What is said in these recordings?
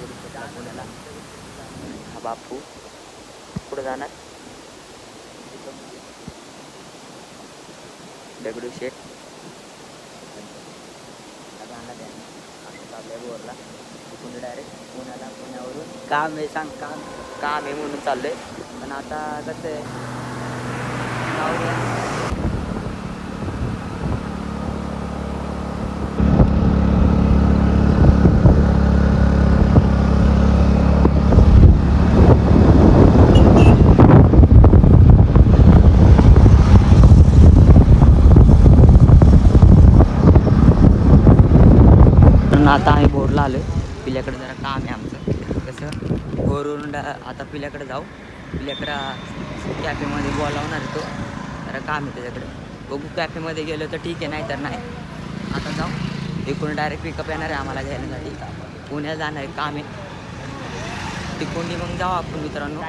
दगडूशेठला पुण्याला. हा बापू कुठं जाणार? दगडूशेठ जाणार आहे असं चाललंय बोरला. तिकडून डायरेक्ट पुण्याला, पुण्यावरून काम आहे सांग, काम आहे म्हणून चाललंय. पण आता कसं आहे जाऊया. आता आम्ही बोरला आलो. पिल्याकडे जरा काम आहे आमचं. कसं बोरवरून आता पिल्याकडे जाऊ. पिल्याकडं कॅफेमध्ये बोलावणार तो, जरा काम आहे त्याच्याकडे. बघू कॅफेमध्ये गेलो तर ठीक आहे, नाही तर नाही. आता जाऊ. तिकडून डायरेक्ट पिकअप येणार आहे आम्हाला घ्यायसाठी. पुण्याला जाणार आहे, काम आहे. तिकडून मग जाऊ आपण मित्रांनो.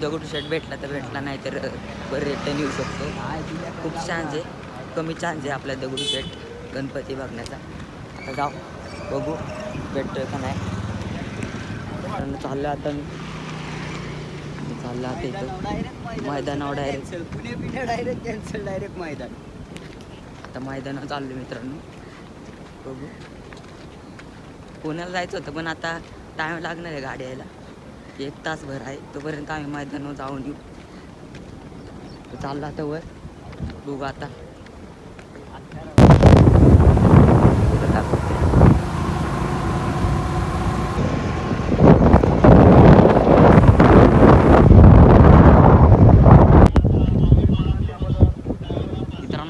दगडूशेठ भेटला तर भेटला, नाही तर बरं रिटर्न येऊ शकतो. खूप चान्स आहे, कमी चान्स आहे आपल्या दगडूशेठ गणपती बघण्याचा. आता जाऊ, बघू भेटतोय का नाही. चाललं आता मी चाललं आता इथं मैदानावर डायरेक्ट मैदान. आता मैदानावर चाललो मित्रांनो. बघू पुण्याला जायचं होतं पण आता टाईम लागणार आहे गाडी यायला. 1 तासभर आहे, तोपर्यंत आम्ही मैदानावर जाऊन येऊ. चाललं आता वर, बघू आता.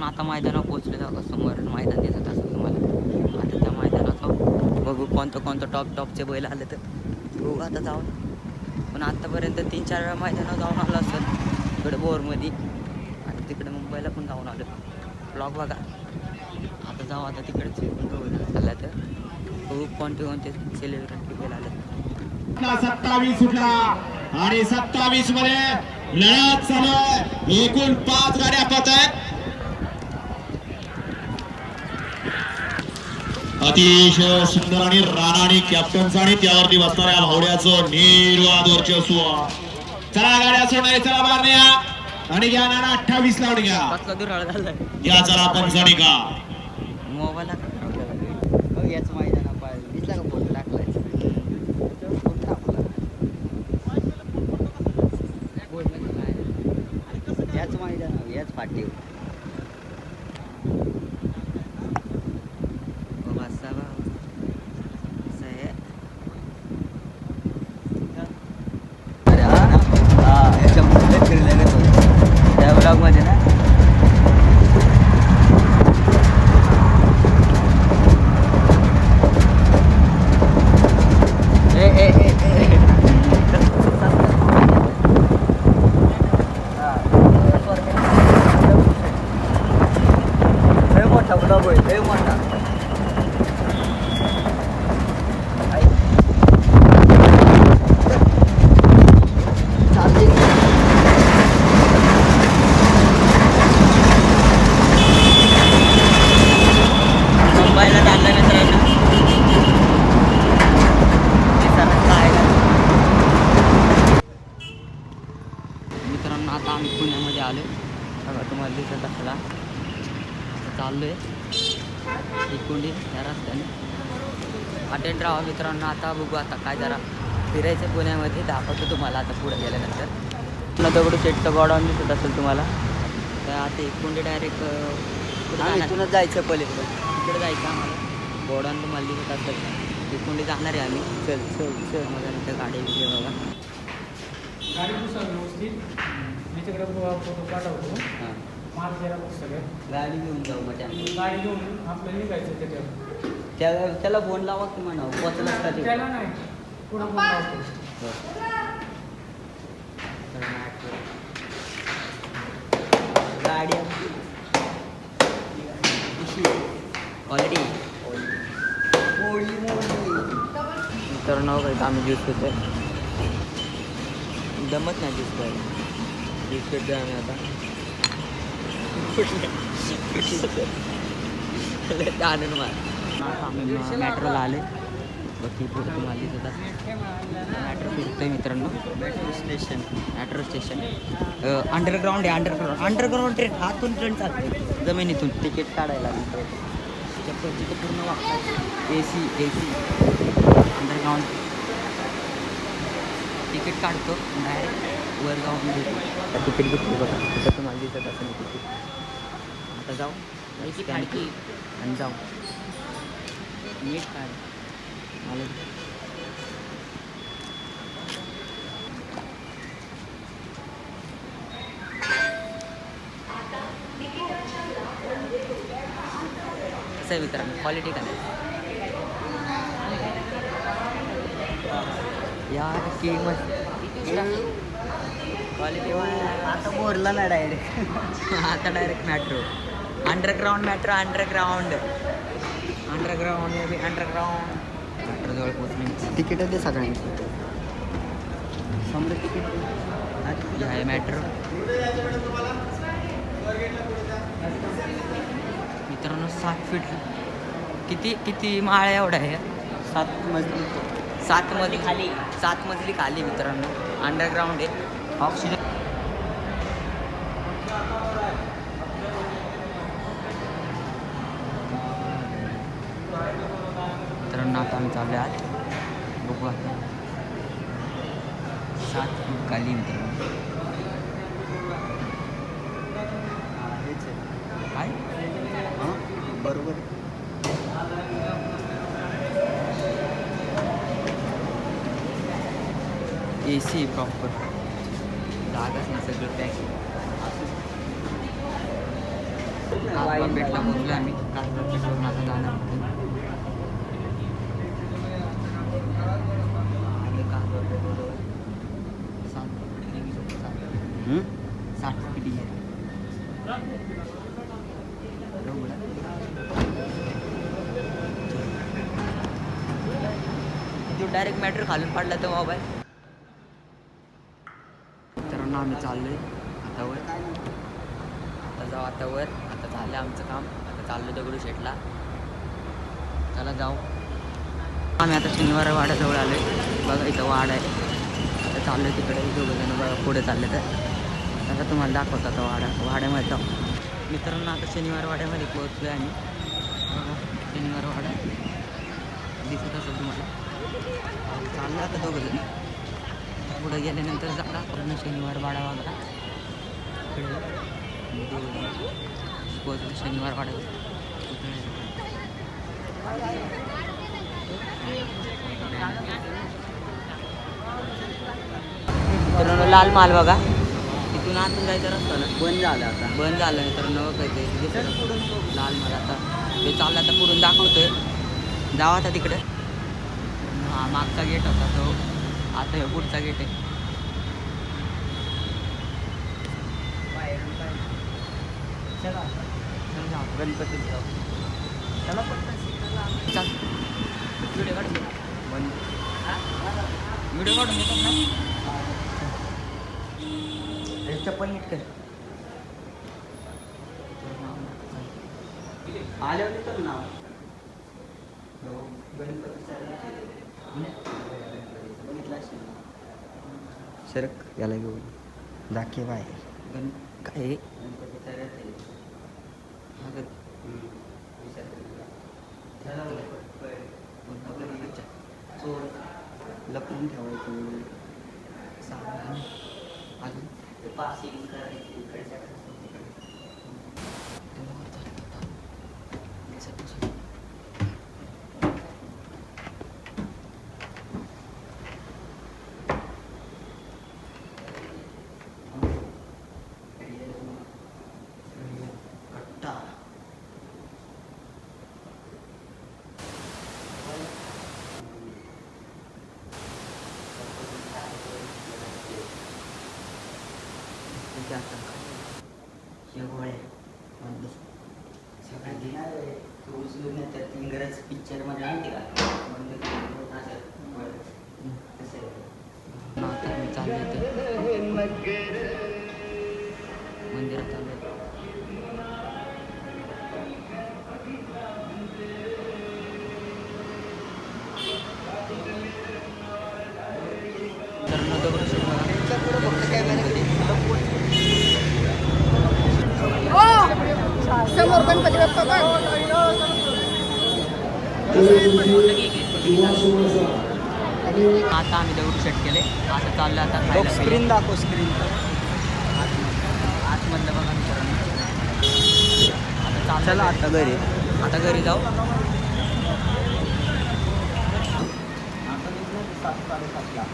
आता मैदानावर पोहोचले जाऊ. समोर मैदान दिसत असेल तुम्हाला. आता त्या मैदानात जाऊ, बघू कोणतं टॉपचे बैल आले तर बघू आता जाऊन. पण आत्तापर्यंत 3-4 वेळा मैदानावर जाऊन आलो असेल. इकडे बोरमध्ये आणि तिकडे मुंबईला पण जाऊन आलो. ब्लॉग बघा. आता जाऊ, आता तिकडेच आलं तर बघू कोणते सेलिब्रिटी बैल आले. 27 सुटला आणि 27 मध्ये लढत चालू आहे. एकूण 5 गाड्या पळत आहेत. अतिशय सुंदर आणि राणाणी कॅप्टनचा आणि त्यावरती बसणाऱ्या भावड्याचं निर्वाद वर्चस्व. चला गाड्या सोडणारे, चला मारणे आणि घ्या ना 28 लावणी घ्या. या चला पंचाणी का मोबाईल याच मैदाना पाहिजे दिसला का फोटो टाकलाय. याच मैदान याच पाठी त्या ब्लॉगमध्ये ना. मोठा ब्लॉग होईल, मोठा. मित्रांनो आता आम्ही पुण्यामध्ये आलो. बघा तुम्हाला दिसत असला. आता चाललो आहे इकडून या रस्त्याने. अटेंड राहा मित्रांनो. आता बघू आता काय जरा फिरायचं पुण्यामध्ये, दाखवतो तुम्हाला आता पुढे गेल्यानंतर. पुन्हा दगडूशेठचं गोडाऊन दिसत असेल तुम्हाला. तर आता इकडून डायरेक्ट इथूनच जायचं पलीकडे. तिकडे जायचं आम्हाला. गोडाऊन तुम्हाला दिसत असेल. इकडून जाणार आहे आम्ही. चल माझ्या नंतर गाडी वगैरे बघा. गाडी व्यवस्थित मी तिकडे फोटो पाठवतो. हां माल जरा सगळं गाडी घेऊन जाऊ मग गाडी घेऊन आपलं निघायचं त्याच्यावर. त्याला फोन लावा की म्हणा पोचलाच का ते. त्याला नाही पुढं फोन लावतो. गाडी ऑलरेडी तर नाव काही आम्ही ज्यूस पितोय. जमत नाही ज्यूस प्यायला. ज्यूस पितोय आम्ही आता. आनंद मार आम्ही मेट्रोला आले. बाकी पुढे तुम्हाला दिसत मॅट्रो फिरतोय मित्रांनो. मॅट्रो स्टेशन अंडरग्राऊंड आहे. अंडरग्राऊंड ट्रेन आतून ट्रेन चालते जमिनीतून. तिकीट काढायला लागतं तिथे पूर्ण वागतात. ए सी अंडरग्राऊंड तिकीट काढतो डायरेक्ट वर जाऊन देतो. तिकीट घेतली बघा तिथं तुम्हाला दिसत असेल तिकीट. आता जाऊ आणि जाऊ नीट काढ मला कसं आहे मित्रांनो क्वालिटी का नाही यार की मस्त क्वालिटी. आता बोरला ना डायरेक्ट. आता direct metro underground metro underground metro जवळ पोचले. तिकीट आहे ते सगळ्यांची. समजा तिकीट आहे मॅट्रो. मित्रांनो 7 फीट किती माळ एवढा आहे. 7 मजली. 7 मजली खाली मित्रांनो अंडरग्राऊंड आहे. ऑक्सिजन मित्रांनो आता आम्ही चाललो आत बघू आता 7 फूट खाली मित्रांनो. काय हां बरोबर. AC प्रॉपर जागाच ना सगळं पॅक. पेटला पोचलो आम्ही. पेटवरून आता जाणार डायरेक्ट मॅट्रो खालून पडला तो मोबाईल. तर आम्ही चाललोय आता वर. आता जाऊ आता वर. आता झालं आमचं काम. आता चाललो दगडूशेठला. चला जाऊ. आम्ही आता शनिवार वाड्याजवळ आलो आहे. बघा इथं वाडा आहे. आता चाललो तिकडे दोघंजणं बघा पुढे चालले. तर आता तुम्हाला दाखवतो आता वाड्यामध्ये जाऊ. मित्रांनो आता शनिवार वाड्यामध्ये पोहोचलो आहे आम्ही. शनिवार वाडा दिसत असेल तुम्हाला. चाललं आता दोघंजण. पुढे गेल्यानंतर जाता पूर्ण शनिवार वाडा वगैरे पोहोचलो शनिवार वाडा. मित्रांनो लाल माल बघा. तिथून आतून जायचं रस्ता ना बंद झालं आता. बंद झालं मित्रांनो. काय ते लाल माल आता ते चाललं आता पुढून दाखवतोय. जावा आता तिकडे. हा मागचा गेट होता तो. आता हे पुढचा गेट आहे. गणपती चला चल व्हिडिओ काढून घे. बंद व्हिडिओ काढून घेतात ना. चप्पल नीट कर. आल्यावर तर नाव सरक याला घेऊन दाखे बाय. काय लपून ठेवायचं. अजून इंग्रज पिक्चर मध्ये माहिती का मंदिरात चालू गणपती बाप्पा बघ. आता आम्ही दगड सेट केले. आता चाललं आता खायला स्क्रीन दाखव स्क्रीन. आतमधलं बघा मित्रांनो. आता चला आता घरी. आता घरी जाऊ. आता 7:30 ला.